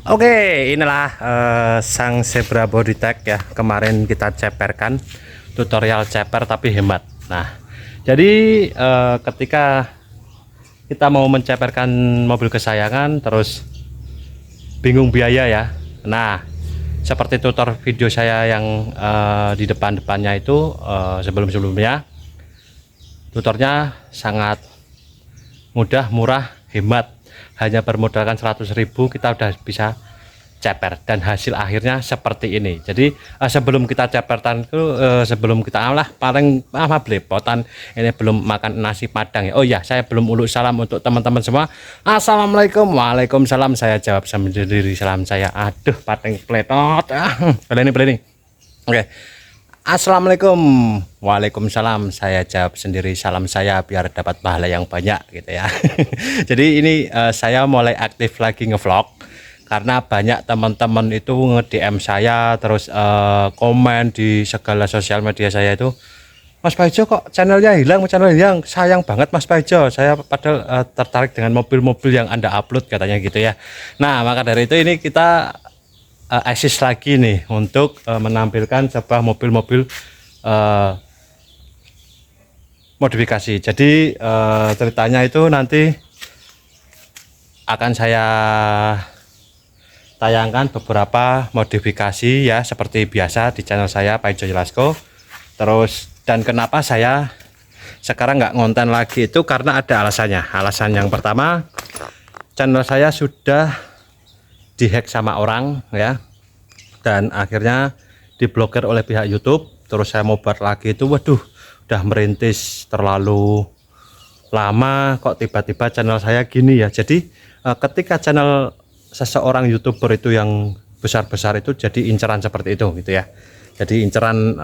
Oke, inilah sang Zebra Bodytech ya. Kemarin kita ceperkan tutorial ceper tapi hemat. Nah, jadi ketika kita mau menceperkan mobil kesayangan terus bingung biaya ya. Nah, seperti tutor video saya yang di depan-depannya itu sebelum-sebelumnya, tutornya sangat mudah, murah, hemat. Hanya bermodalkan 100.000 kita udah bisa ceper dan hasil akhirnya seperti ini. Jadi sebelum kita ceperkan itu sebelum kita paling belepotan ini belum makan nasi padang ya. Oh ya, saya belum uluk salam untuk teman-teman semua. Assalamualaikum. Waalaikumsalam. Saya jawab sendiri salam saya. Aduh, pating pletot. Boleh nih. Oke. Assalamualaikum. Waalaikumsalam. Saya jawab sendiri salam saya biar dapat pahala yang banyak gitu ya. Jadi ini saya mulai aktif lagi ngevlog karena banyak teman-teman itu nge-DM saya terus komen di segala sosial media saya itu, Mas Paijo kok channelnya hilang, sayang banget Mas Paijo, saya padahal tertarik dengan mobil-mobil yang Anda upload katanya gitu ya. Nah, maka dari itu ini kita eksis lagi nih untuk menampilkan sebuah mobil-mobil modifikasi. Jadi ceritanya itu nanti akan saya tayangkan beberapa modifikasi ya seperti biasa di channel saya Paijo Jelasco. Terus dan kenapa saya sekarang nggak ngonten lagi itu karena ada alasannya. Alasan yang pertama, channel saya sudah dihack sama orang ya, dan akhirnya diblokir oleh pihak YouTube. Terus saya mau buat lagi itu, waduh, udah merintis terlalu lama kok tiba-tiba channel saya gini ya. Jadi ketika channel seseorang YouTuber itu yang besar-besar itu jadi inceran seperti itu gitu ya. Jadi inceran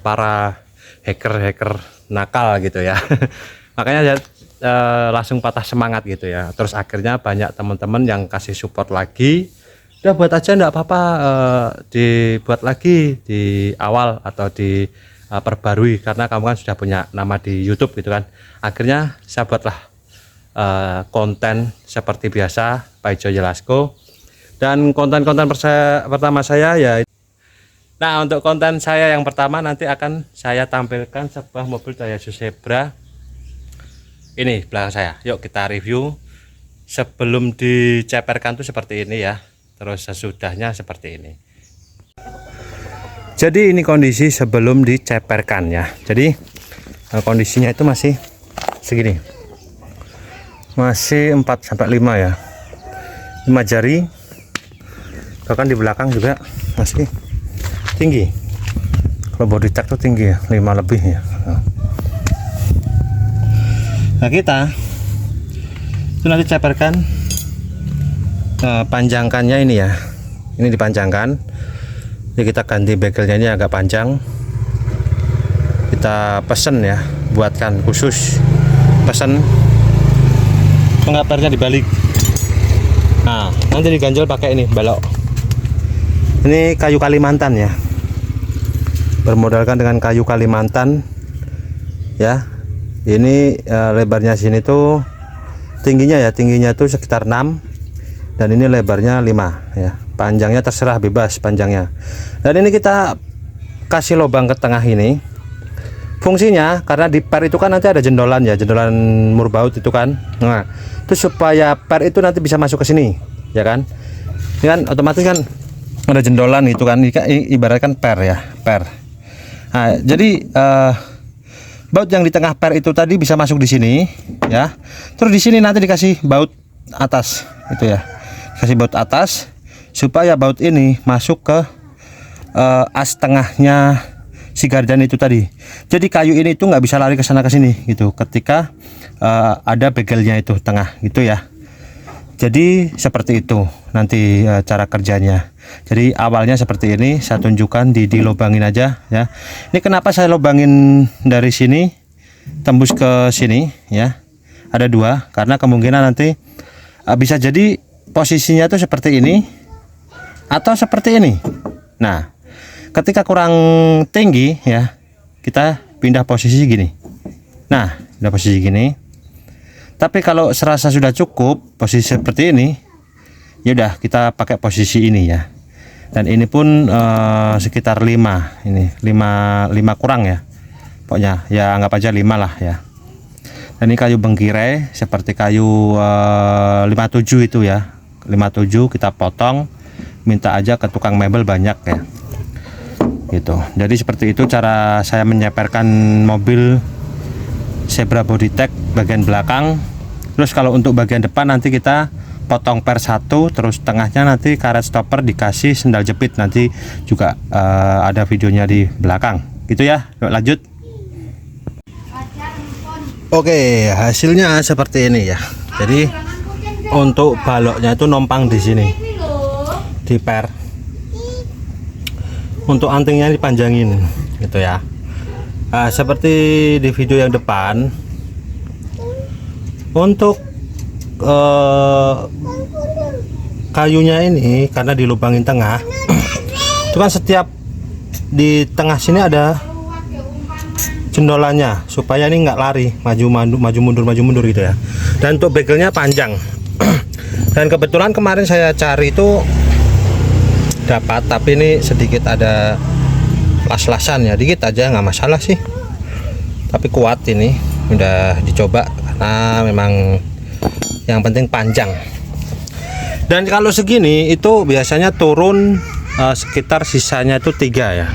para hacker-hacker nakal gitu ya. Makanya langsung patah semangat gitu ya. Terus akhirnya banyak teman-teman yang kasih support lagi, udah buat aja enggak apa-apa, dibuat lagi di awal atau di perbarui karena kamu kan sudah punya nama di YouTube gitu kan. Akhirnya saya buatlah konten seperti biasa Paijo Jelasco, dan konten-konten pertama saya ya. Nah, untuk konten saya yang pertama nanti akan saya tampilkan sebuah mobil Daihatsu Zebra. Ini belakang saya, yuk kita review. Sebelum diceperkan tuh seperti ini ya, terus sesudahnya seperti ini. Jadi ini kondisi sebelum diceperkan ya. Jadi kondisinya itu masih segini, masih 4-5 ya, 5 jari. Bahkan di belakang juga masih tinggi. Kalau Bodytech tuh tinggi ya, 5 lebih ya. Nah, kita itu nanti ceperkan, panjangkannya ini ya, ini dipanjangkan. Jadi kita ganti begelnya ini agak panjang, kita pesen ya, buatkan khusus, pesen pengapernya dibalik. Nah, nanti diganjel pakai ini balok, ini kayu Kalimantan ya, bermodalkan dengan kayu Kalimantan ya. Ini lebarnya sini tuh tingginya tuh sekitar 6, dan ini lebarnya 5 ya. Panjangnya terserah, bebas panjangnya. Dan ini kita kasih lubang ke tengah ini. Fungsinya karena di per itu kan nanti ada jendolan ya, jendolan murbaut itu kan. Nah, itu supaya per itu nanti bisa masuk ke sini ya kan. Ini kan otomatis kan ada jendolan itu kan, ibaratkan per ya, per. Nah, jadi baut yang di tengah per itu tadi bisa masuk di sini ya. Terus di sini nanti dikasih baut atas itu ya, kasih baut atas supaya baut ini masuk ke as tengahnya si gardan itu tadi. Jadi kayu ini itu nggak bisa lari ke sana ke sini gitu ketika ada begelnya itu tengah gitu ya. Jadi seperti itu nanti cara kerjanya. Jadi awalnya seperti ini, saya tunjukkan dilobangin aja ya. Ini kenapa saya lobangin dari sini tembus ke sini ya. Ada 2 karena kemungkinan nanti bisa jadi posisinya tuh seperti ini atau seperti ini. Nah, ketika kurang tinggi ya, kita pindah posisi gini. Nah, pindah posisi gini. Tapi kalau serasa sudah cukup posisi seperti ini, Ya udah, kita pakai posisi ini ya. Dan ini pun sekitar 5, ini 5 kurang ya. Pokoknya ya anggap aja 5 lah ya. Dan ini kayu bengkirai seperti kayu 57 itu ya. 57 kita potong, minta aja ke tukang mebel banyak ya. Gitu. Jadi seperti itu cara saya menyeperkan mobil Zebra Bodytech bagian belakang. Terus kalau untuk bagian depan nanti kita potong per satu, terus tengahnya nanti karet stopper dikasih sendal jepit, nanti juga ada videonya di belakang gitu ya. Yuk lanjut. Oke, hasilnya seperti ini ya. Jadi untuk baloknya itu numpang di sini, di per. Untuk antingnya dipanjangin gitu ya. Nah, seperti di video yang depan, untuk kayunya ini karena dilubangin tengah itu kan setiap di tengah sini ada jendolannya supaya ini nggak lari maju mundur gitu ya. Dan untuk begelnya panjang. Dan kebetulan kemarin saya cari itu dapat, tapi ini sedikit ada las-lasan ya, dikit aja nggak masalah sih, tapi kuat. Ini udah dicoba karena memang yang penting panjang. Dan kalau segini itu biasanya turun sekitar sisanya itu 3 ya,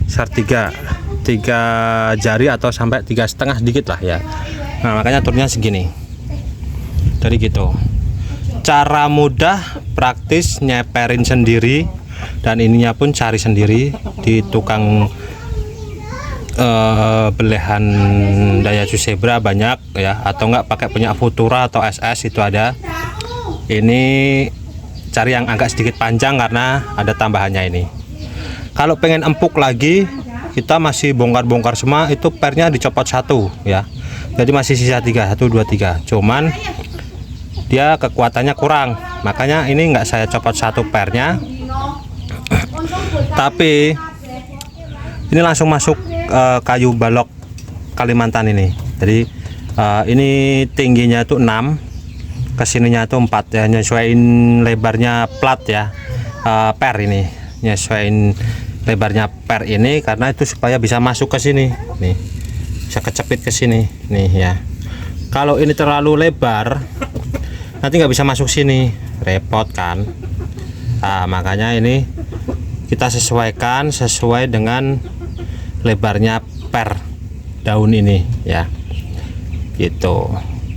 besar 3 jari atau sampai 3,5 sedikit lah ya. Nah makanya turunnya segini. Jadi gitu, cara mudah, praktis, nyeperin sendiri, dan ininya pun cari sendiri di tukang belehan Daihatsu Zebra banyak ya, atau enggak pakai punya Futura atau SS itu ada. Ini cari yang agak sedikit panjang karena ada tambahannya ini. Kalau pengen empuk lagi, kita masih bongkar-bongkar semua, itu pernya dicopot 1 ya, jadi masih sisa 3, 1, 2, 3. Cuman dia kekuatannya kurang, makanya ini enggak saya copot 1 pernya, tapi ini langsung masuk kayu balok Kalimantan ini. Jadi ini tingginya itu 6, kesininya itu 4 ya, nyesuaiin lebarnya plat ya, per ini nyesuaiin lebarnya per ini karena itu supaya bisa masuk ke sini nih, bisa kecepit ke sini nih ya. Kalau ini terlalu lebar nanti nggak bisa masuk sini, repot kan. Nah, makanya ini kita sesuaikan sesuai dengan lebarnya per daun ini ya, gitu.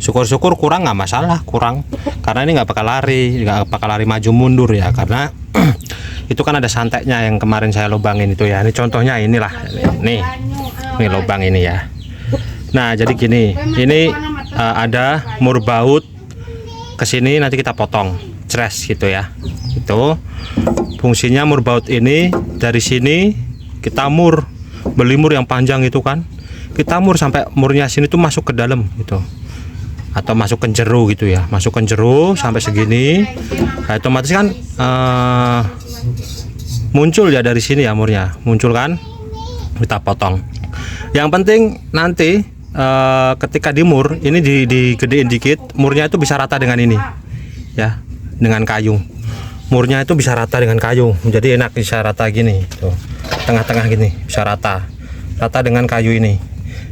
Syukur-syukur kurang nggak masalah, kurang karena ini nggak bakal lari maju mundur ya, karena itu kan ada santeknya yang kemarin saya lubangin itu ya. Ini contohnya inilah, nih lubang ini ya. Nah jadi gini, ini ada mur baut kesini, nanti kita potong cres gitu ya. Itu fungsinya mur baut ini, dari sini kita beli mur yang panjang itu kan, kita mur sampai murnya sini tuh masuk ke dalam gitu, atau masuk ke jero gitu ya, masuk ke jero sampai segini. Nah, otomatis kan muncul ya dari sini ya, murnya muncul kan, kita potong. Yang penting nanti ketika dimur ini digedein dikit, murnya itu bisa rata dengan ini ya, dengan kayu. Murnya itu bisa rata dengan kayu, jadi enak, bisa rata gini tuh, tengah-tengah gini bisa rata dengan kayu ini.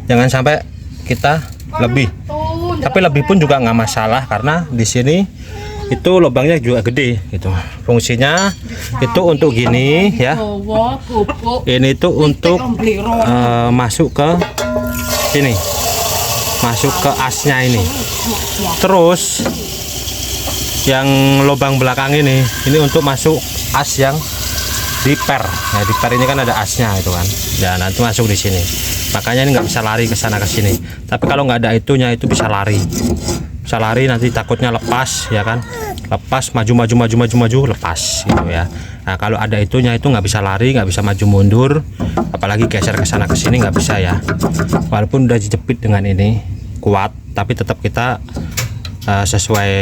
Jangan sampai kita lebih, tapi lebih pun juga nggak masalah karena di sini itu lubangnya juga gede gitu. Fungsinya itu untuk gini ya, ini tuh untuk masuk ke sini, masuk ke asnya ini. Terus yang lubang belakang ini untuk masuk as yang di per. Nah, di per ini kan ada asnya itu kan, ya nanti masuk di sini. Makanya ini nggak bisa lari ke sana ke sini. Tapi kalau nggak ada itunya itu bisa lari, nanti takutnya lepas ya kan, lepas maju lepas gitu ya. Nah kalau ada itunya itu nggak bisa lari, nggak bisa maju mundur, apalagi geser ke sana ke sini nggak bisa ya. Walaupun udah dijepit dengan ini kuat, tapi tetap kita sesuai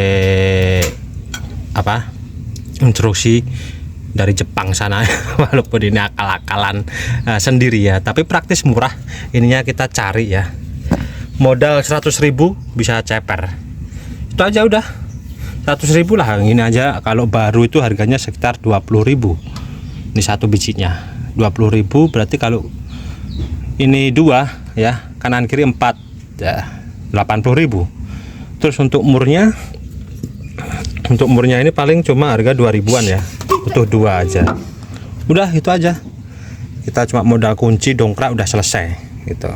apa instruksi dari Jepang sana. Walaupun ini akal-akalan sendiri ya, tapi praktis, murah. Ininya kita cari ya, modal 100.000 bisa ceper, itu aja udah. 100.000 lah. Ini aja kalau baru itu harganya sekitar 20.000. Ini satu bijinya 20.000, berarti kalau ini dua ya, kanan kiri 4 ya, 80.000. Terus untuk murnya ini paling cuma harga 2.000-an ya, butuh dua aja. Udah itu aja, kita cuma modal kunci dongkrak udah selesai gitu.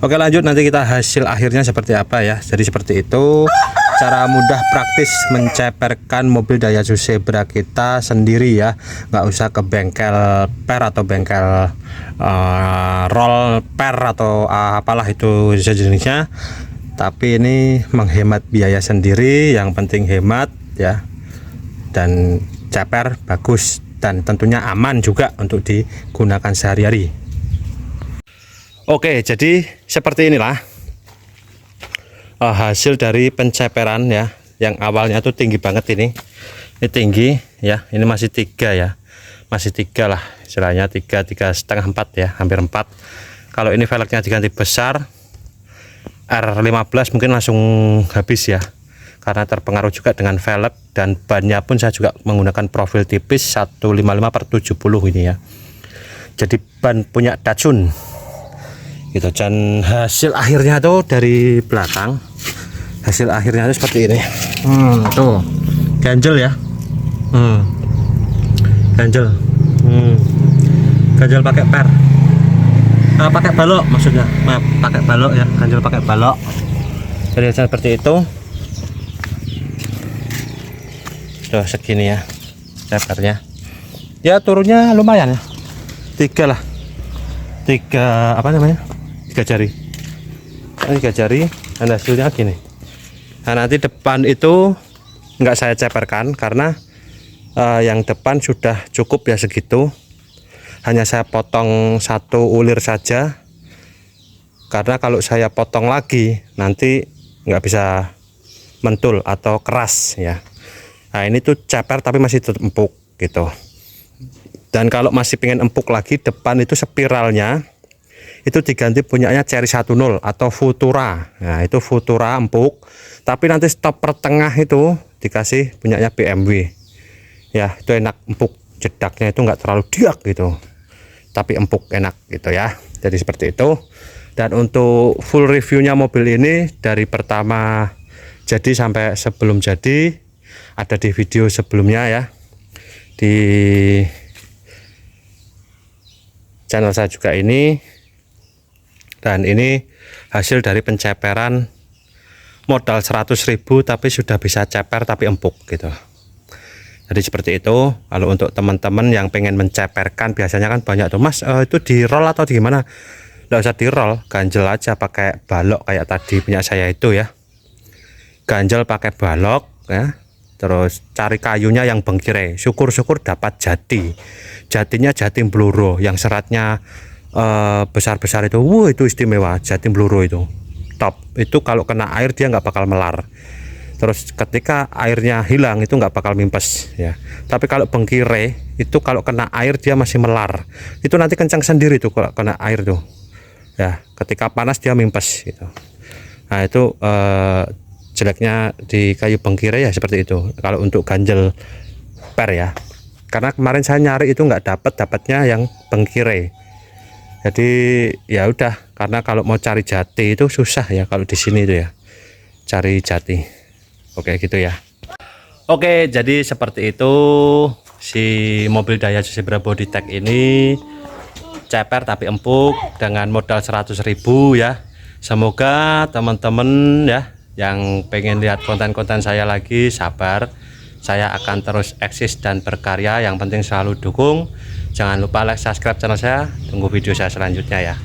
Oke, lanjut, nanti kita hasil akhirnya seperti apa ya. Jadi seperti itu cara mudah praktis menceperkan mobil Daihatsu Zebra kita sendiri ya, nggak usah ke bengkel per atau bengkel roll per atau apalah itu sejenisnya. Tapi ini menghemat biaya sendiri, yang penting hemat ya, dan ceper bagus dan tentunya aman juga untuk digunakan sehari-hari. Oke, jadi seperti inilah hasil dari penceperan ya, yang awalnya tuh tinggi banget ini tinggi ya, ini masih 3 ya, masih 3 lah istilahnya, 3,5 4 ya, hampir 4. Kalau ini velgnya diganti besar R15 mungkin langsung habis ya, karena terpengaruh juga dengan velg, dan bannya pun saya juga menggunakan profil tipis 155/70 ini ya, jadi ban punya Datsun gitu. Dan hasil akhirnya tuh dari belakang, hasil akhirnya tuh seperti ini. Tuh ganjel ya, ganjel, ganjel pakai per, pakai balok maksudnya, maaf, pakai balok ya, ganjel pakai balok. Jadi seperti itu tuh, segini ya cepernya ya, turunnya lumayan ya, 3 lah, 3 apa namanya, 3 jari, 3 jari, dan hasilnya gini. Nah, nanti depan itu enggak saya ceperkan karena yang depan sudah cukup ya segitu, hanya saya potong 1 ulir saja, karena kalau saya potong lagi nanti nggak bisa mentul atau keras ya. Nah, ini tuh ceper tapi masih tetap empuk gitu. Dan kalau masih pengen empuk lagi, depan itu spiralnya itu diganti punyanya Cherry 10 atau Futura. Nah, itu Futura empuk, tapi nanti stopper tengah itu dikasih punyanya BMW ya, itu enak, empuk, jedaknya itu enggak terlalu diak gitu, tapi empuk, enak gitu ya. Jadi seperti itu. Dan untuk full reviewnya mobil ini dari pertama jadi sampai sebelum jadi ada di video sebelumnya ya, di channel saya juga ini. Dan ini hasil dari penceperan modal 100.000 tapi sudah bisa ceper tapi empuk gitu. Jadi seperti itu. Kalau untuk teman-teman yang pengen menceperkan, biasanya kan banyak tuh, Mas itu di roll atau di gimana? Nggak usah di roll, ganjel aja pakai balok kayak tadi punya saya itu ya, ganjel pakai balok ya. Terus cari kayunya yang bengkire, syukur-syukur dapat jatinya jati bluro yang seratnya besar-besar itu. Itu istimewa, jati bluro itu top. Itu kalau kena air dia nggak bakal melar, terus ketika airnya hilang itu nggak bakal mimpes ya. Tapi kalau bengkire itu kalau kena air dia masih melar, itu nanti kencang sendiri tuh kalau kena air tuh ya, ketika panas dia mimpes gitu. Nah, itu jeleknya di kayu bengkire ya seperti itu. Kalau untuk ganjel per ya, karena kemarin saya nyari itu nggak dapatnya yang bengkire. Jadi ya udah, karena kalau mau cari jati itu susah ya kalau di sini itu ya, cari jati. Oke gitu ya. Oke, jadi seperti itu si mobil Daihatsu Zebra Bodytech ini, ceper tapi empuk dengan modal 100.000 ya. Semoga teman-teman ya yang pengen lihat konten-konten saya lagi, sabar, saya akan terus eksis dan berkarya. Yang penting selalu dukung, jangan lupa like, subscribe channel saya, tunggu video saya selanjutnya ya.